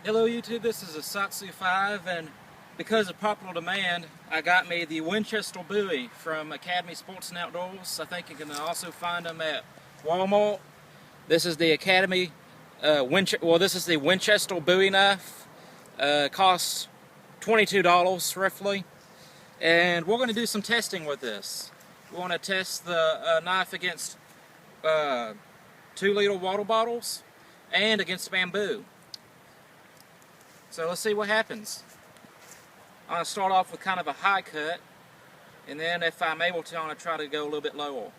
Hello YouTube, this is a Satsu 5, and because of popular demand, I got me the Winchester Bowie from Academy Sports and Outdoors. I think you can also find them at Walmart. This is the Academy, this is the Winchester Bowie knife. Costs $22 roughly. And we're going to do some testing with this. We want to test the knife against 2-liter water bottles and against bamboo. So let's see what happens. I'm going to start off with kind of a high cut, and then if I'm able to, I'm going to try to go a little bit lower.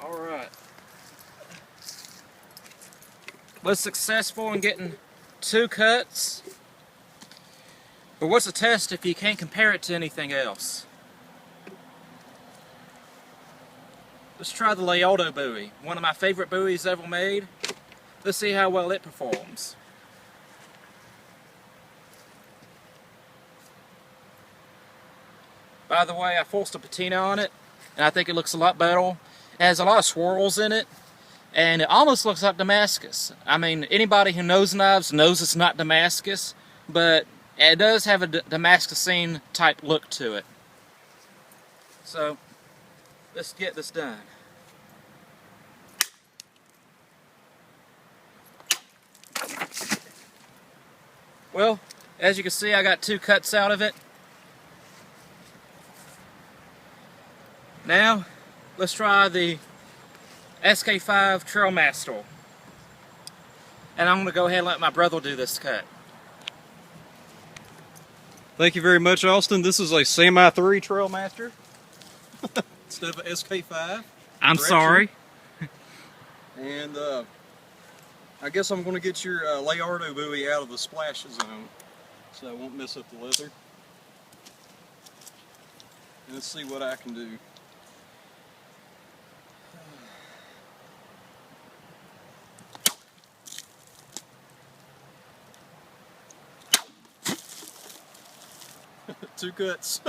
Alright. Was successful in getting 2 cuts. But what's a test if you can't compare it to anything else? Let's try the Winchester Bowie, one of my favorite buoys ever made. Let's see how well it performs. By the way, I forced a patina on it, and I think it looks a lot better. It has a lot of swirls in it, and it almost looks like Damascus. I mean, anybody who knows knives knows it's not Damascus, but it does have a Damascusine type look to it. So, let's get this done. Well, as you can see, I got 2 cuts out of it. Now, let's try the SK5 Trailmaster. And I'm going to go ahead and let my brother do this cut. Thank you very much, Austin. This is a Semi 3 Trailmaster instead of an SK5. I'm sorry. And I guess I'm going to get your Winchester Bowie out of the splash zone so I won't mess up the leather. And let's see what I can do. Two cuts.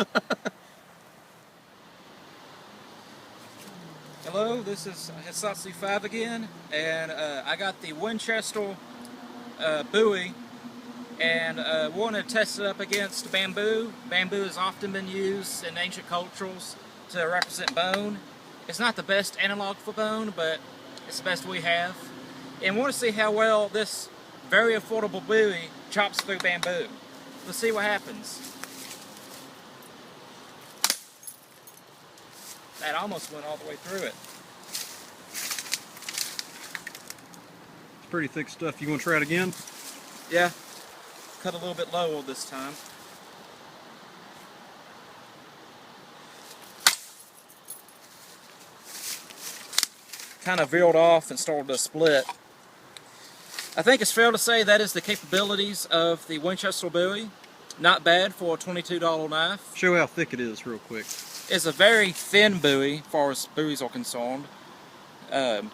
Hello, this is Satsu 5 again, and I got the Winchester Bowie, and we want to test it up against bamboo. Bamboo has often been used in ancient cultures to represent bone. It's not the best analog for bone, but it's the best we have. And we want to see how well this very affordable Bowie chops through bamboo. Let's see what happens. That almost went all the way through it. It's pretty thick stuff. You want to try it again? Yeah. Cut a little bit lower this time. Kind of veered off and started to split. I think it's fair to say that is the capabilities of the Winchester Bowie. Not bad for a $22 knife. Show how thick it is real quick. It's a very thin buoy, as far as buoys are concerned. And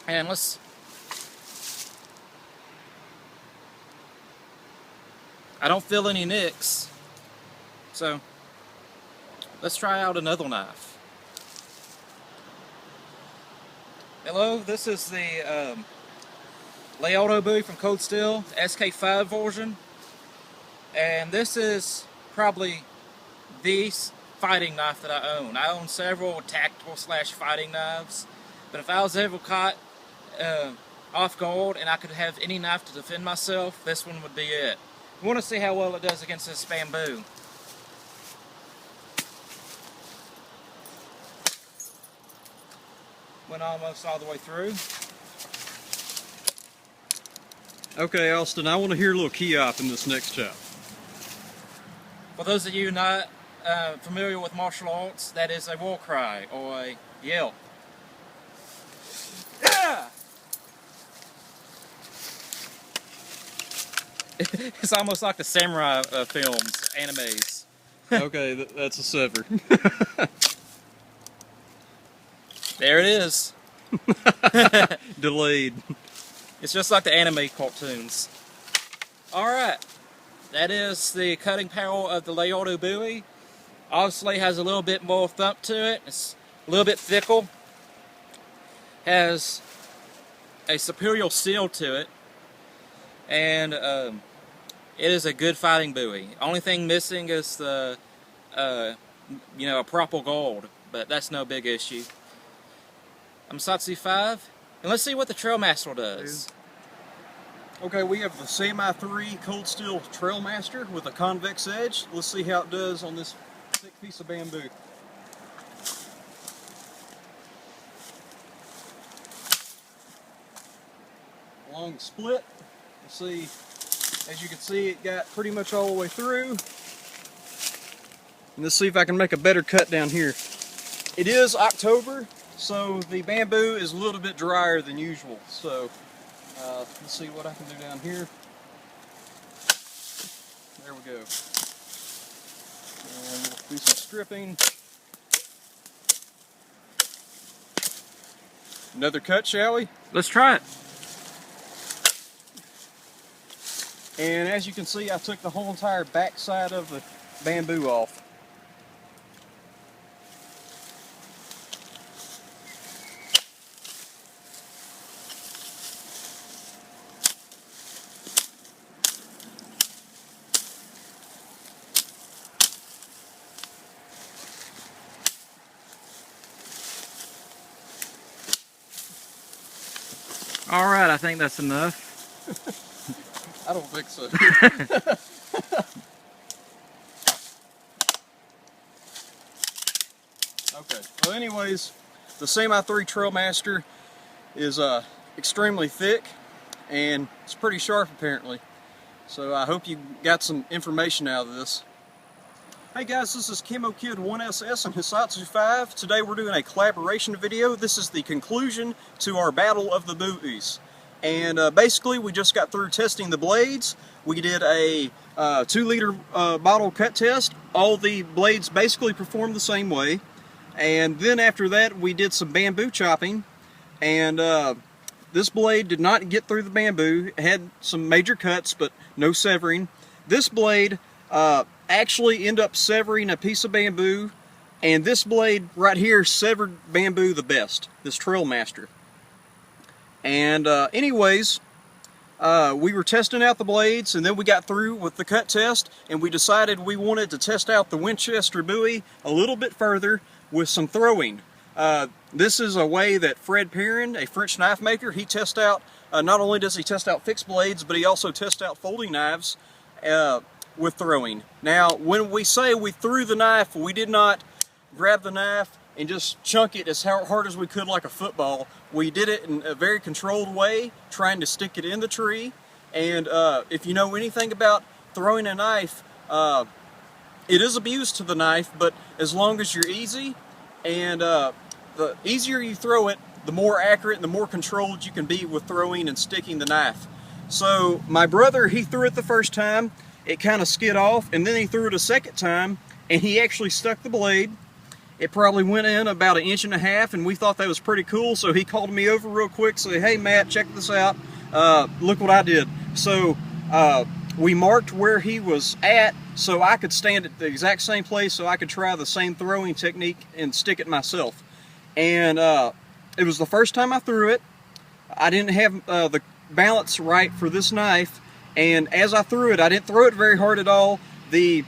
let's... I don't feel any nicks, so let's try out another knife. Hello, this is the Winchester Bowie from Cold Steel, SK5 version. And this is probably the fighting knife that I own. I own several tactical / fighting knives, but if I was ever caught off guard and I could have any knife to defend myself, this one would be it. We want to see how well it does against this bamboo. Went almost all the way through. Okay, Austin, I want to hear a little key-op in this next chop. For those of you not familiar with martial arts, that is a war cry or a yell. Yeah! It's almost like the samurai films, animes. Okay, that's a sever. There it is. Delayed. It's just like the anime cartoons. Alright, that is the cutting power of the Winchester Bowie. Obviously has a little bit more thump to it. It's a little bit thicker. has a superior steel to it, and it is a good fighting buoy. Only thing missing is the a purple gold, but that's no big issue. I'm Satsu 5, and let's see what the Trailmaster does. Okay, we have the Semi 3 cold steel Trailmaster with a convex edge. Let's see how it does on this thick piece of bamboo. Long split. Let's see, as you can see, it got pretty much all the way through. And let's see if I can make a better cut down here. It is October, so the bamboo is a little bit drier than usual. So let's see what I can do down here. There we go. And we'll do some stripping. Another cut, shall we? Let's try it. And as you can see, I took the whole entire back side of the bamboo off. All right, I think that's enough. I don't think so. Okay, well anyways, the Semi 3 Trailmaster is extremely thick and it's pretty sharp apparently. So I hope you got some information out of this. Hey guys, this is Camo Kid 1SS and Hisatsu 5. Today we're doing a collaboration video. This is the conclusion to our Battle of the Bowies. And basically we just got through testing the blades. We did a 2-liter bottle cut test. All the blades basically performed the same way. And then after that we did some bamboo chopping. And this blade did not get through the bamboo. It had some major cuts but no severing. This blade actually ended up severing a piece of bamboo. And this blade right here severed bamboo the best. This Trailmaster. And anyways, we were testing out the blades, and then we got through with the cut test, and we decided we wanted to test out the Winchester Bowie a little bit further with some throwing. This is a way that Fred Perrin, a French knife maker, he tests out, not only does he test out fixed blades, but he also tests out folding knives with throwing. Now, when we say we threw the knife, we did not grab the knife and just chunk it as hard as we could like a football. We did it in a very controlled way, trying to stick it in the tree. And if you know anything about throwing a knife, it is abuse to the knife, but as long as you're easy, and the easier you throw it, the more accurate and the more controlled you can be with throwing and sticking the knife. So my brother, he threw it the first time, it kind of skid off, and then he threw it a second time, and he actually stuck the blade. It probably went in about 1.5 inches, and we thought that was pretty cool, so he called me over real quick, said, hey Matt, check this out, look what I did. So we marked where he was at so I could stand at the exact same place so I could try the same throwing technique and stick it myself. And it was the first time I threw it. I didn't have the balance right for this knife, and as I threw it, I didn't throw it very hard at all. The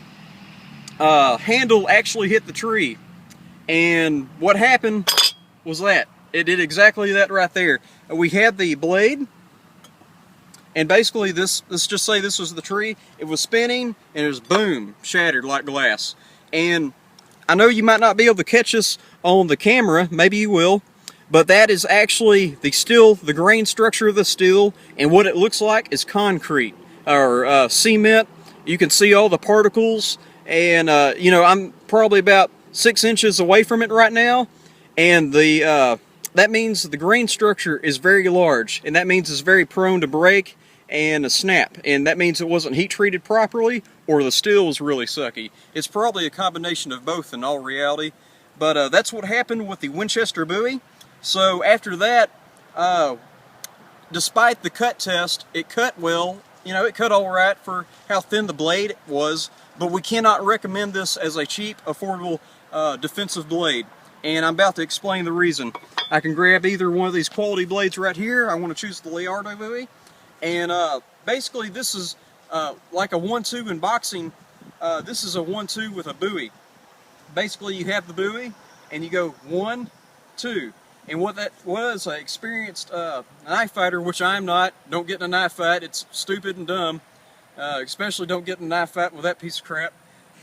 handle actually hit the tree. And what happened was that. It did exactly that right there. We had the blade, and basically this, let's just say this was the tree. It was spinning, and it was boom, shattered like glass. And I know you might not be able to catch this on the camera, maybe you will, but that is actually the steel, the grain structure of the steel, and what it looks like is concrete, or cement. You can see all the particles, and you know, I'm probably about 6 inches away from it right now, and the that means the grain structure is very large, and that means it's very prone to break and snap, and that means it wasn't heat treated properly, or the steel was really sucky. It's probably a combination of both in all reality, but that's what happened with the Winchester Bowie. So after that, despite the cut test, it cut well. You know, it cut all right for how thin the blade was, but we cannot recommend this as a cheap, affordable defensive blade. and I'm about to explain the reason. I can grab either one of these quality blades right here. I want to choose the Leonardo Bowie, and basically this is like a 1-2 in boxing. This is a 1-2 with a Bowie. Basically you have the Bowie and you go 1, 2. And what that was, I experienced knife fighter, which I'm not. Don't get in a knife fight. It's stupid and dumb. Especially don't get in a knife fight with that piece of crap.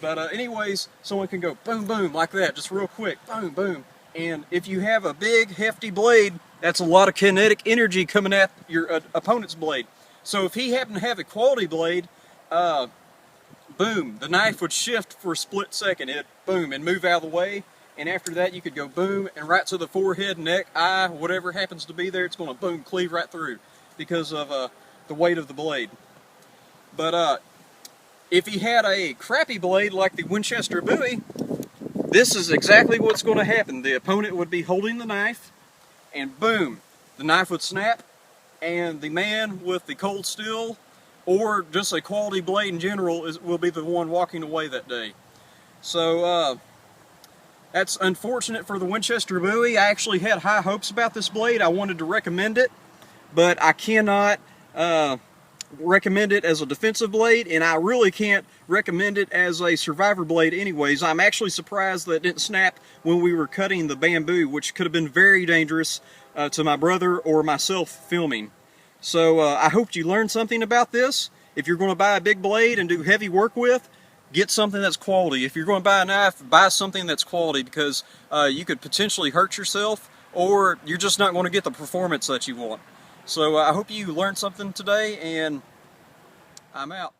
But anyways, someone can go boom, boom, like that, just real quick, boom, boom. And if you have a big, hefty blade, that's a lot of kinetic energy coming at your opponent's blade. So if he happened to have a quality blade, boom, the knife would shift for a split second. It'd boom and move out of the way. And after that, you could go boom and right to the forehead, neck, eye, whatever happens to be there, it's going to boom, cleave right through because of the weight of the blade. But if he had a crappy blade like the Winchester Bowie, this is exactly what's going to happen. The opponent would be holding the knife, and boom, the knife would snap, and the man with the cold steel or just a quality blade in general will be the one walking away that day. So, that's unfortunate for the Winchester Bowie. I actually had high hopes about this blade. I wanted to recommend it, but I cannot recommend it as a defensive blade, and I really can't recommend it as a survivor blade anyways. I'm actually surprised that it didn't snap when we were cutting the bamboo, which could have been very dangerous to my brother or myself filming. So I hope you learned something about this. If you're going to buy a big blade and do heavy work with, get something that's quality. If you're going to buy a knife, buy something that's quality, because you could potentially hurt yourself, or you're just not going to get the performance that you want. So I hope you learned something today, and I'm out.